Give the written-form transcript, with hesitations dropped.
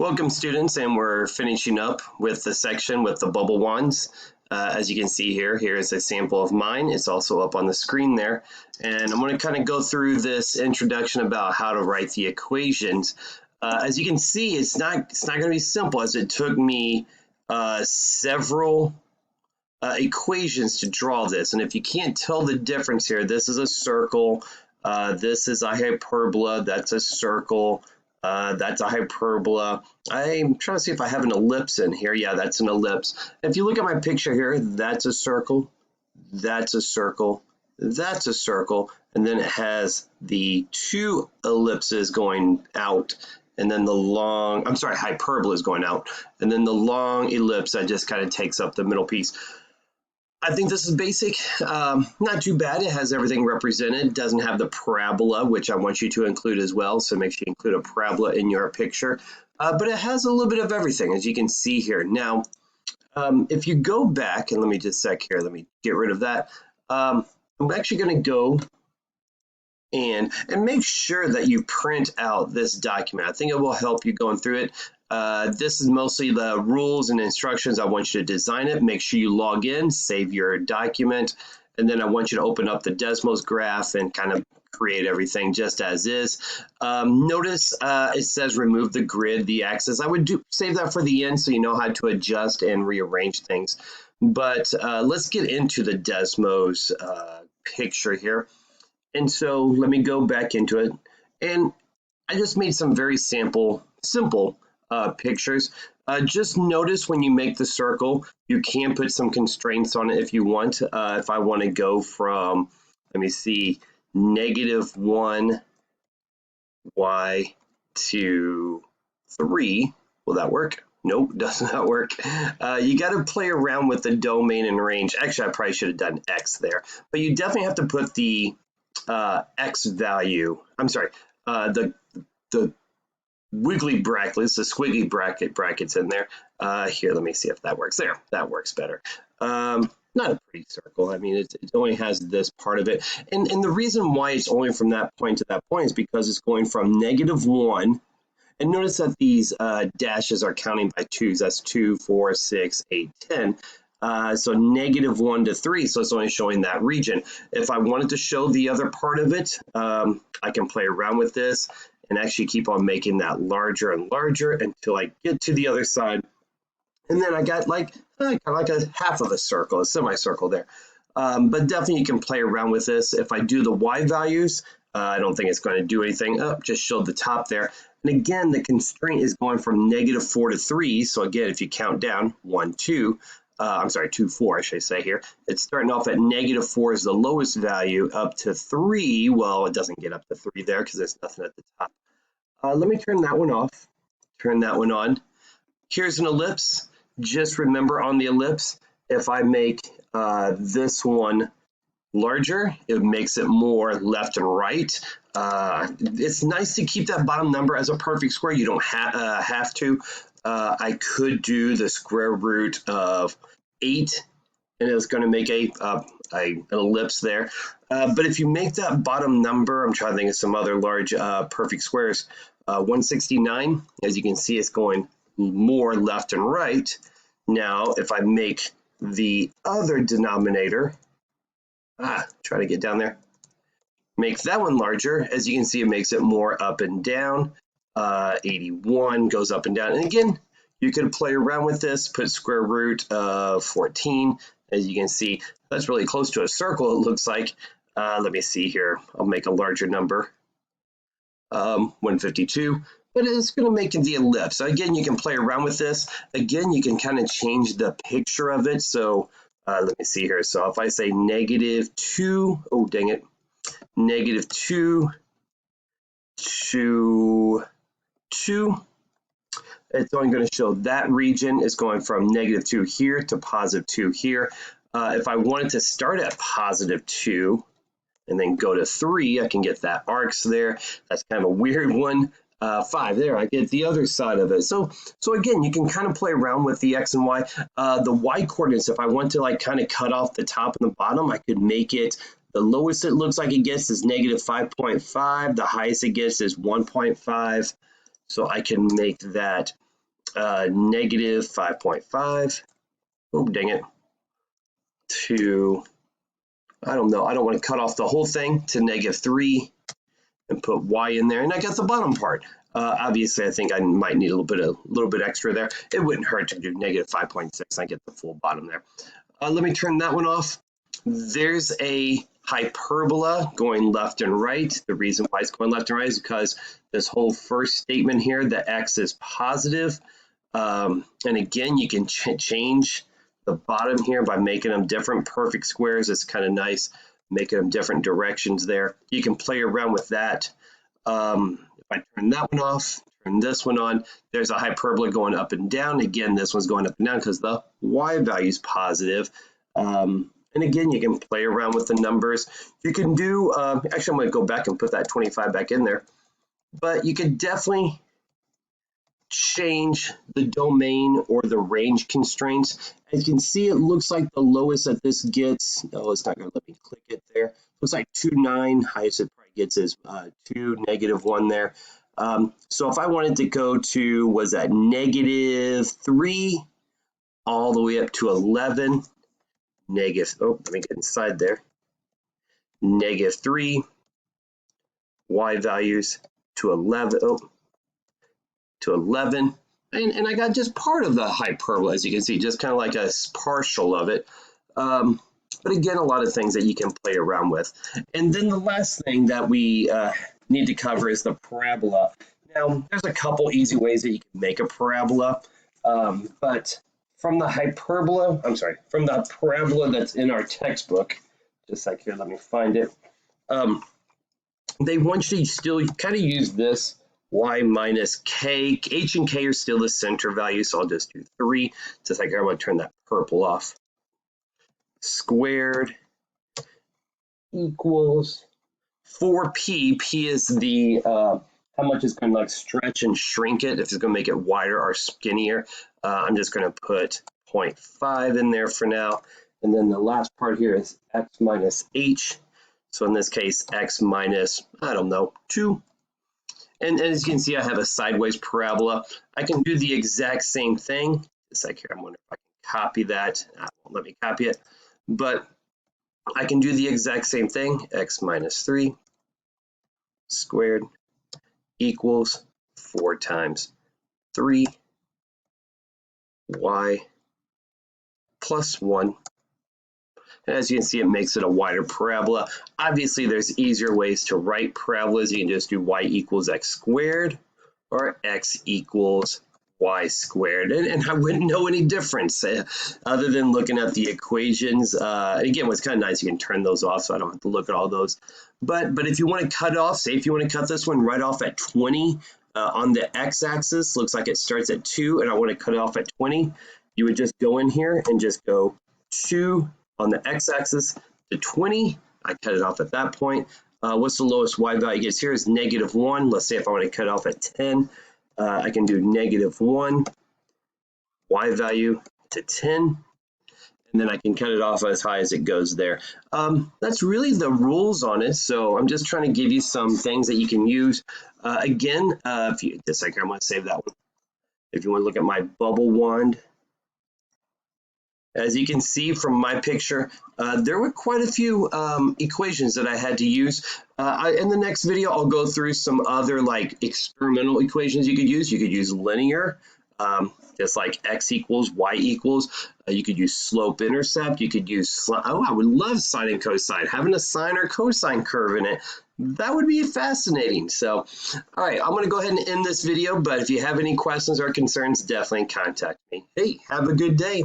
Welcome students, and we're finishing up with the section with the bubble wands. As you can see here is a sample of mine. It's also up on the screen there. And I'm going to kind of go through this introduction about how to write the equations. As you can see, it's not going to be simple, as it took me several equations to draw this. And if you can't tell the difference here, this is a circle, this is a hyperbola, that's a circle, that's a hyperbola. I'm trying to see if I have an ellipse in here. Yeah, that's an ellipse. If you look at my picture here, that's a circle, that's a circle, that's a circle, and then it has the two ellipses going out, and then the long, I'm sorry, hyperbola is going out, and then the long ellipse that just kind of takes up the middle piece. I think this is basic, not too bad. It has everything represented. It doesn't have the parabola, which I want you to include as well, so make sure you include a parabola in your picture. But it has a little bit of everything, as you can see here. Now, if you go back, and let me just sec here, let me get rid of that. I'm actually going to go and make sure that you print out this document. I think it will help you going through it. This is mostly the rules and instructions. I want you to design it. Make sure you log in, save your document, and then I want you to open up the desmos graph and kind of create everything just as is. Notice it says remove the grid, the axis. I would save that for the end so you know how to adjust and rearrange things. But let's get into the desmos picture here. And so let me go back into it. And I just made some very simple pictures. Just notice when you make the circle, you can put some constraints on it if you want. If I want to go from, let me see, -1 y to 3, will that work? Nope, does not work. You got to play around with the domain and range. Actually, I probably should have done x there, but you definitely have to put the x value, I'm sorry, the wiggly brackets, the squiggly brackets in there. Here, let me see if that works. There, that works better. Not a pretty circle. I mean, it only has this part of it. And the reason why it's only from that point to that point is because it's going from -1. And notice that these dashes are counting by twos. That's 2, 4, 6, 8, 10. So -1 to 3, so it's only showing that region. If I wanted to show the other part of it, I can play around with this and actually keep on making that larger and larger until I get to the other side. And then I got like kind of like a half of a circle, a semicircle there. But definitely you can play around with this. If I do the y values, I don't think it's going to do anything. Just showed the top there. And again, the constraint is going from -4 to 3. So again, if you count down 1, 2, I'm sorry, 2, 4, I should say here. It's starting off at -4 is the lowest value, up to 3. Well, it doesn't get up to 3 there because there's nothing at the top. Let me turn that one off, turn that one on. Here's an ellipse. Just remember on the ellipse, if I make this one larger, it makes it more left and right. It's nice to keep that bottom number as a perfect square. You don't have to. I could do the square root of 8, and it's going to make an ellipse there. But if you make that bottom number, I'm trying to think of some other large perfect squares, 169, as you can see, it's going more left and right. Now, if I make the other denominator, try to get down there, make that one larger, as you can see, it makes it more up and down. 81 goes up and down. And again, you could play around with this, put square root of 14. As you can see, that's really close to a circle, it looks like. Let me see here. I'll make a larger number, 152. But it's going to make it the ellipse. So again, you can play around with this. Again, you can kind of change the picture of it. So let me see here. So if I say -2, oh, dang it, -2 to 2, it's only going to show that region is going from -2 here to +2 here. If I wanted to start at +2 and then go to 3, I can get that arcs there. That's kind of a weird one. 5 there, I get the other side of it. So again, you can kind of play around with the x and y. The y coordinates, if I want to like kind of cut off the top and the bottom, I could make it, the lowest it looks like it gets is -5.5. The highest it gets is 1.5. So I can make that negative 5.5, oh dang it, to, I don't know, I don't want to cut off the whole thing, to negative 3 and put y in there, and I got the bottom part. Obviously, I think I might need a little bit extra there. It wouldn't hurt to do negative 5.6. I get the full bottom there. Let me turn that one off. There's a hyperbola going left and right. The reason why it's going left and right is because this whole first statement here, the x is positive. And again, you can change the bottom here by making them different perfect squares. It's kind of nice, making them different directions there. You can play around with that. If I turn that one off, turn this one on, there's a hyperbola going up and down. Again, this one's going up and down because the y value is positive. And again, you can play around with the numbers. You can do, actually, I'm going to go back and put that 25 back in there. But you could definitely change the domain or the range constraints. As you can see, it looks like the lowest that this gets, no, it's not going to let me click it there. Looks like 2.9, highest it probably gets is 2, negative 1 there. So if I wanted to go to, was that negative 3 all the way up to 11, negative, oh, let me get inside there, negative 3, y values to 11, oh, to 11, and I got just part of the hyperbola, as you can see, just kind of like a partial of it. But again, a lot of things that you can play around with. And then the last thing that we need to cover is the parabola. Now, there's a couple easy ways that you can make a parabola, but from the hyperbola, I'm sorry, from the parabola that's in our textbook, just like here, let me find it. They want you to still kind of use this y minus k. H and k are still the center value, so I'll just do 3. Just like I want to turn that purple off. Squared equals 4p. P is the how much it's going to like stretch and shrink it, if it's going to make it wider or skinnier. I'm just going to put 0.5 in there for now. And then the last part here is x minus h. So in this case, x minus, I don't know, 2. And as you can see, I have a sideways parabola. I can do the exact same thing. Just like here, I'm wondering if I can copy that. It won't let me copy it. But I can do the exact same thing. X minus 3 squared equals 4 times 3 y plus 1. And as you can see, it makes it a wider parabola. Obviously, there's easier ways to write parabolas. You can just do y equals x squared or x equals y squared. And I wouldn't know any difference other than looking at the equations. Again, what's kind of nice, you can turn those off so I don't have to look at all those. But if you want to cut off, say if you want to cut this one right off at 20 on the x-axis, looks like it starts at 2, and I want to cut it off at 20, you would just go in here and just go 2 on the x-axis to 20. I cut it off at that point. What's the lowest y value gets here is negative 1. Let's say if I want to cut off at 10, I can do negative 1 y value to 10. And then I can cut it off as high as it goes there. That's really the rules on it. So I'm just trying to give you some things that you can use. Again, if you just like, I'm going to save that one. If you want to look at my bubble wand, as you can see from my picture, there were quite a few equations that I had to use. In the next video, I'll go through some other like experimental equations you could use. You could use linear, just like x equals y equals. You could use slope intercept. You could use, oh, I would love sine and cosine. Having a sine or cosine curve in it, that would be fascinating. So, all right, I'm going to go ahead and end this video. But if you have any questions or concerns, definitely contact me. Hey, have a good day.